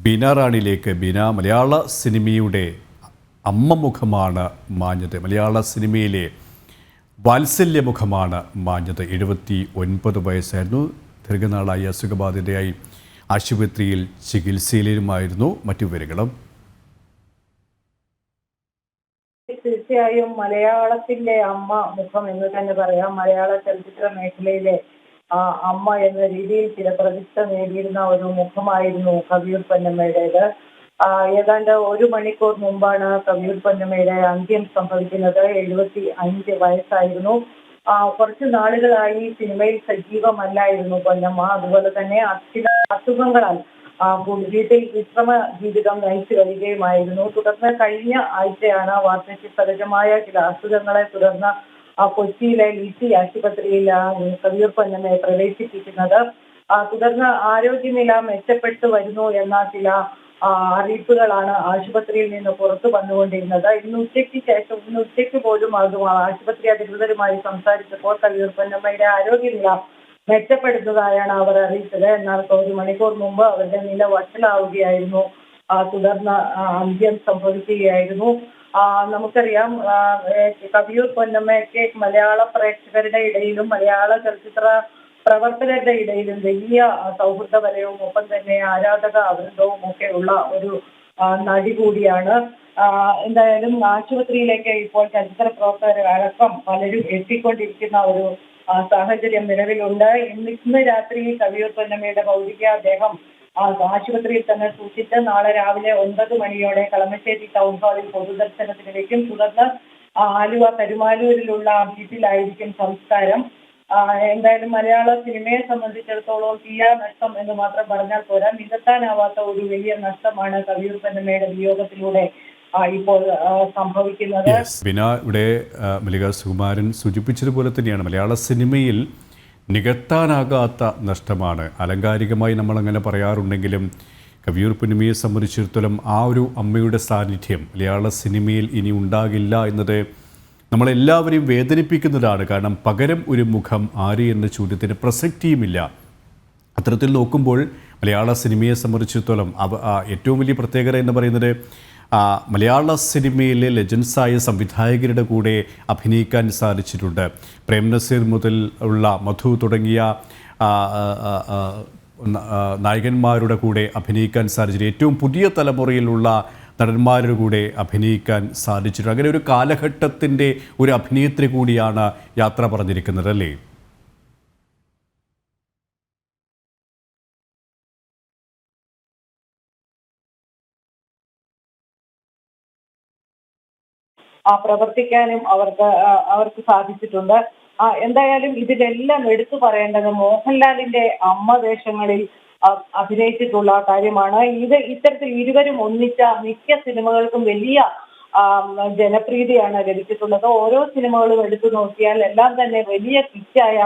ബീന റാണിയിലേക്ക്. ബീന, മലയാള സിനിമയുടെ അമ്മ മുഖമാണ് മാഞ്ഞത്. മലയാള സിനിമയിലെ വാത്സല്യമുഖമാണ് മാഞ്ഞത്. 79 വയസ്സായിരുന്നു. ദീർഘനാളായി അസുഖബാധിതയായി ആശുപത്രിയിൽ ചികിത്സയിലുമായിരുന്നു. മറ്റു വിവരങ്ങളും. തീർച്ചയായും മലയാളത്തിന്റെ അമ്മ മുഖം എന്ന് തന്നെ പറയാം. മലയാള ചലച്ചിത്ര മേഖലയിലെ അമ്മ എന്ന രീതിയിൽ ചില പ്രതിഷ്ഠ നേടിയിരുന്ന ഒരു മുഖമായിരുന്നു കവിയൂർ പൊന്നമ്മയുടേത്. ഏതാണ്ട് 1 മണിക്കൂർ മുമ്പാണ് കവിയൂർ പൊന്നമ്മയുടെ അന്ത്യം സംഭവിക്കുന്നത്. 75 വയസ്സായിരുന്നു. കുറച്ചു നാളുകളായി സിനിമയിൽ സജീവമല്ലായിരുന്നു പൊന്നമ്മ. അതുപോലെ തന്നെ ചില അസുഖങ്ങളാൽ വീട്ടിൽ വിശ്രമ ജീവിതം നയിച്ചു വരികയുമായിരുന്നു. തുടർന്ന് കഴിഞ്ഞ ആഴ്ചയാണ് വാർദ്ധക്യ സഹജമായ ചില അസുഖങ്ങളെ തുടർന്ന് കൊച്ചിയിലെ ലിസി ആശുപത്രിയിൽ കവിയൂർ പൊന്നമ്മയെ പ്രവേശിപ്പിക്കുന്നത്. തുടർന്ന് ആരോഗ്യനില മെച്ചപ്പെട്ടു വരുന്നു എന്ന ചില അറിയിപ്പുകളാണ് ആശുപത്രിയിൽ നിന്ന് പുറത്തു വന്നുകൊണ്ടിരുന്നത്. ഇന്ന് ഉച്ചയ്ക്ക് പോലും ആശുപത്രി അധികൃതരുമായി സംസാരിച്ചപ്പോൾ കവിയൂർ പൊന്നമ്മയുടെ ആരോഗ്യനില മെച്ചപ്പെടുന്നതായാണ് അവർ അറിയിച്ചത്. എന്നാൽ 1 മണിക്കൂർ മുമ്പ് അവരുടെ നില വഷളാവുകയായിരുന്നു. തുടർന്ന് അന്ത്യം സംഭവിക്കുകയായിരുന്നു. നമുക്കറിയാം, കവിയൂർ പൊന്നമ്മയ്ക്ക് മലയാള പ്രേക്ഷകരുടെ ഇടയിലും മലയാള ചലച്ചിത്ര പ്രവർത്തകരുടെ ഇടയിലും വലിയ സൗഹൃദ വലയവും ഒപ്പം തന്നെ ആരാധക വൃന്ദവും ഒക്കെ ഉള്ള ഒരു നടി കൂടിയാണ്. എന്തായാലും ആശുപത്രിയിലേക്ക് ഇപ്പോൾ ചലച്ചിത്ര പ്രവർത്തകർ അടക്കം പലരും എത്തിക്കൊണ്ടിരിക്കുന്ന ഒരു സാഹചര്യം നിലവിലുണ്ട്. ഇന്ന് രാത്രി കവിയൂർ പൊന്നമ്മയുടെ ഭൗതികദേഹം ആശുപത്രിയിൽ തന്നെ സൂക്ഷിച്ച് നാളെ രാവിലെ 9 മണിയോടെ കളമശ്ശേരി ടൗൺ ഹാളിൽ പൊതുദർശനത്തിന് വയ്ക്കും. തുടർന്ന് ആലുവ കരുമാലൂരിലുള്ള വീട്ടിലായിരിക്കും സംസ്കാരം. എന്തായാലും മലയാള സിനിമയെ സംബന്ധിച്ചിടത്തോളം തീരാ നഷ്ടം എന്ന് മാത്രം പറഞ്ഞാൽ പോരാ, നികത്താനാവാത്ത ഒരു വലിയ നഷ്ടമാണ് കവിയൂർ പൊന്നമ്മയുടെ വിയോഗത്തിലൂടെ ഇപ്പോൾ സംഭവിക്കുന്നത്. ബീന, ഇവിടെ മല്ലിക സുകുമാരൻ സൂചിപ്പിച്ചതുപോലെ തന്നെയാണ് മലയാള സിനിമയിൽ നികത്താനാകാത്ത നഷ്ടമാണ്. ആലങ്കാരികമായി നമ്മളങ്ങനെ പറയാറുണ്ടെങ്കിലും കവിയൂർ പൊന്നമ്മയെ സംബന്ധിച്ചിടത്തോളം ആ ഒരു അമ്മയുടെ സാന്നിധ്യം മലയാള സിനിമയിൽ ഇനി ഉണ്ടാകില്ല എന്നത് നമ്മളെല്ലാവരെയും വേദനിപ്പിക്കുന്നതാണ്. കാരണം പകരം ഒരു മുഖം ആര് എന്ന ചോദ്യത്തിന് പ്രസക്തിയുമില്ല. അത്തരത്തിൽ നോക്കുമ്പോൾ മലയാള സിനിമയെ സംബന്ധിച്ചിടത്തോളം ഏറ്റവും വലിയ പ്രത്യേകത എന്ന് പറയുന്നത് മലയാള സിനിമയിലെ ലെജൻസായ സംവിധായകരുടെ കൂടെ അഭിനയിക്കാൻ സാധിച്ചിട്ടുണ്ട്. പ്രേം നസീർ മുതൽ ഉള്ള മധു തുടങ്ങിയ നായകന്മാരുടെ കൂടെ അഭിനയിക്കാൻ സാധിച്ചിട്ടുണ്ട്. ഏറ്റവും പുതിയ തലമുറയിലുള്ള നടന്മാരുടെ കൂടെ അഭിനയിക്കാൻ സാധിച്ചിട്ടുണ്ട്. അങ്ങനെ ഒരു കാലഘട്ടത്തിൻ്റെ ഒരു അഭിനേത്രി കൂടിയാണ് യാത്ര പറഞ്ഞിരിക്കുന്നത്, അല്ലേ? പ്രവർത്തിക്കാനും അവർക്ക് സാധിച്ചിട്ടുണ്ട്. എന്തായാലും ഇതിലെല്ലാം എടുത്തു പറയേണ്ടത് മോഹൻലാലിന്റെ അമ്മ വേഷങ്ങളിൽ അഭിനയിച്ചിട്ടുള്ള കാര്യമാണ്. ഇത്തരത്തിൽ ഇരുവരും ഒന്നിച്ച മിക്ക സിനിമകൾക്കും വലിയ ജനപ്രീതിയാണ് ലഭിച്ചിട്ടുള്ളത്. ഓരോ സിനിമകളും എടുത്തു നോക്കിയാൽ എല്ലാം തന്നെ വലിയ ഹിറ്റായ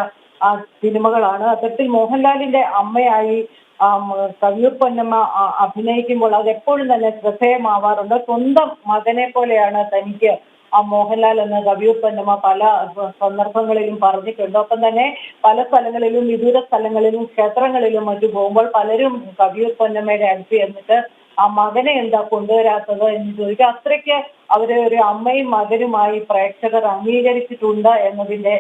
സിനിമകളാണ്. അത്തരത്തിൽ മോഹൻലാലിന്റെ അമ്മയായി കവിയൂർ പൊന്നമ്മ അഭിനയിക്കുമ്പോൾ അത് എപ്പോഴും തന്നെ ശ്രദ്ധേയമാവാറുണ്ട്. സ്വന്തം മകനെ പോലെയാണ് തനിക്ക് മോഹൻലാൽ എന്ന കവിയൂർ പൊന്നമ്മ പല സന്ദർഭങ്ങളിലും പറഞ്ഞിട്ടുണ്ട്. ഒപ്പം തന്നെ പല സ്ഥലങ്ങളിലും വിദൂര സ്ഥലങ്ങളിലും ക്ഷേത്രങ്ങളിലും മറ്റു പോകുമ്പോൾ പലരും കവിയൂർ പൊന്നമ്മയുടെ അടുത്ത് എന്നിട്ട് മകനെ എന്താ കൊണ്ടുവരാത്തത് എന്ന് ചോദിക്കുക. അത്രയ്ക്ക് അവരെ ഒരു അമ്മയും മകനുമായി പ്രേക്ഷകർ അംഗീകരിച്ചിട്ടുണ്ട് എന്നതിന്റെ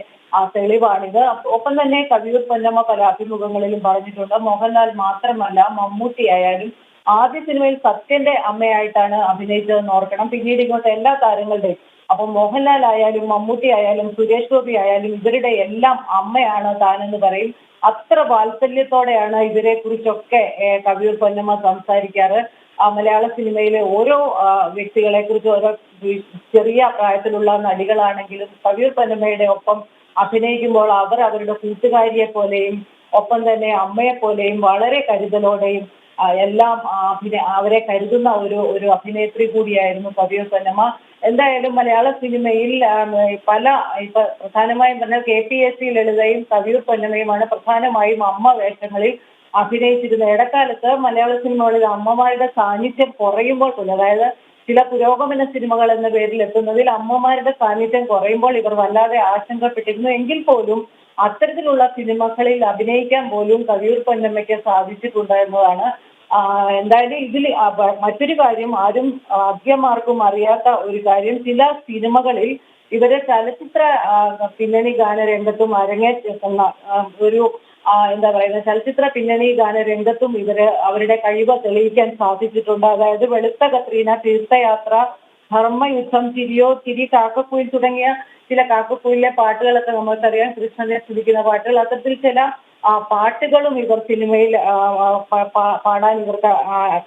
തെളിവാണിത്. ഒപ്പം തന്നെ കവിയൂർ പൊന്നമ്മ പല അഭിമുഖങ്ങളിലും പറഞ്ഞിട്ടുണ്ട്, മോഹൻലാൽ മാത്രമല്ല മമ്മൂട്ടി ആയാലും ആദ്യ സിനിമയിൽ സത്യന്റെ അമ്മയായിട്ടാണ് അഭിനയിച്ചതെന്ന് ഓർക്കണം. പിന്നീട് ഇങ്ങോട്ട് എല്ലാ താരങ്ങളുടെയും, അപ്പം മോഹൻലാൽ ആയാലും മമ്മൂട്ടി ആയാലും സുരേഷ് ഗോപി ആയാലും ഇവരുടെ എല്ലാം അമ്മയാണ് താനെന്ന് പറയും. അത്ര വാത്സല്യത്തോടെയാണ് ഇവരെ കുറിച്ചൊക്കെ കവിയൂർ പൊന്നമ്മ സംസാരിക്കാറ്. മലയാള സിനിമയിലെ ഓരോ വ്യക്തികളെ കുറിച്ച്, ഓരോ ചെറിയ പ്രായത്തിലുള്ള നടികളാണെങ്കിലും കവിയൂർ പൊന്നമ്മയുടെ ഒപ്പം അഭിനയിക്കുമ്പോൾ അവർ അവരുടെ കൂട്ടുകാരിയെ പോലെയും ഒപ്പം തന്നെ അമ്മയെ പോലെയും വളരെ കരുതലോടെയും എല്ലാം അവരെ കരുതുന്ന ഒരു അഭിനേത്രി കൂടിയായിരുന്നു കവിയൂർ പൊന്നമ്മ. എന്തായാലും മലയാള സിനിമയിൽ ഇപ്പൊ പ്രധാനമായും പറഞ്ഞാൽ KPSC ലളിതയും കവിയൂർ പൊന്നമ്മയുമാണ് പ്രധാനമായും അമ്മ വേഷങ്ങളിൽ അഭിനയിച്ചിരുന്നത്. ഇടക്കാലത്ത് മലയാള സിനിമകളിൽ അമ്മമാരുടെ സാന്നിധ്യം കുറയുമ്പോൾ പോലും, അതായത് ചില പുരോഗമന സിനിമകൾ എന്ന പേരിൽ എത്തുന്നതിൽ അമ്മമാരുടെ സാന്നിധ്യം കുറയുമ്പോൾ ഇവർ വല്ലാതെ ആശങ്കപ്പെട്ടിരുന്നു. എങ്കിൽ പോലും അത്തരത്തിലുള്ള സിനിമകളിൽ അഭിനയിക്കാൻ പോലും കവിയൂർ പൊന്നമ്മയ്ക്ക് സാധിച്ചിട്ടുണ്ട് എന്നതാണ് എന്തായാലും ഇതിൽ മറ്റൊരു കാര്യം ആരും അധികമാർക്കും അറിയാത്ത ഒരു കാര്യം, ചില സിനിമകളിൽ ഇവരെ ചലച്ചിത്ര പിന്നണി ഗാനരംഗത്തും അരങ്ങേറ്റുന്ന ഒരു എന്താ പറയുക, ചലച്ചിത്ര പിന്നണി ഗാനരംഗത്തും അവരുടെ കഴിവ് തെളിയിക്കാൻ സാധിച്ചിട്ടുണ്ട്. അതായത് വെളുത്ത കത്രീന, തീർത്ഥയാത്ര, ധർമ്മയുദ്ധം, തിരിയോ തിരി, കാക്കക്കുയിൽ തുടങ്ങിയ ചില കാക്കക്കുയിലെ പാട്ടുകളൊക്കെ നമ്മൾക്കറിയാം, കൃഷ്ണനെ സ്തുതിക്കുന്ന പാട്ടുകൾ. അത്തരത്തിൽ ചില പാട്ടുകളും ഇവർ സിനിമയിൽ പാടാൻ ഇവർക്ക്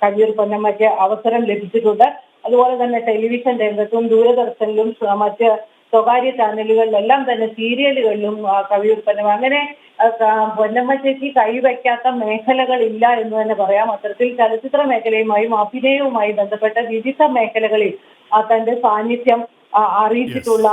കവിയൂർ പൊന്നമ്മയ്ക്ക് അവസരം ലഭിച്ചിട്ടുണ്ട്. അതുപോലെ തന്നെ ടെലിവിഷൻ രംഗത്തും ദൂരദർശനിലും മറ്റ് സ്വകാര്യ ചാനലുകളിലെല്ലാം തന്നെ സീരിയലുകളിലും കവിയൂർ പൊന്നമ്മ, അങ്ങനെ പൊന്നമ്മ ചേച്ചി കൈവയ്ക്കാത്ത മേഖലകളില്ല എന്ന് തന്നെ പറയാം. അത്തരത്തിൽ ചലച്ചിത്ര മേഖലയുമായും അഭിനയവുമായി ബന്ധപ്പെട്ട വിവിധ മേഖലകളിൽ തന്റെ സാന്നിധ്യം അറിയിച്ചിട്ടുള്ള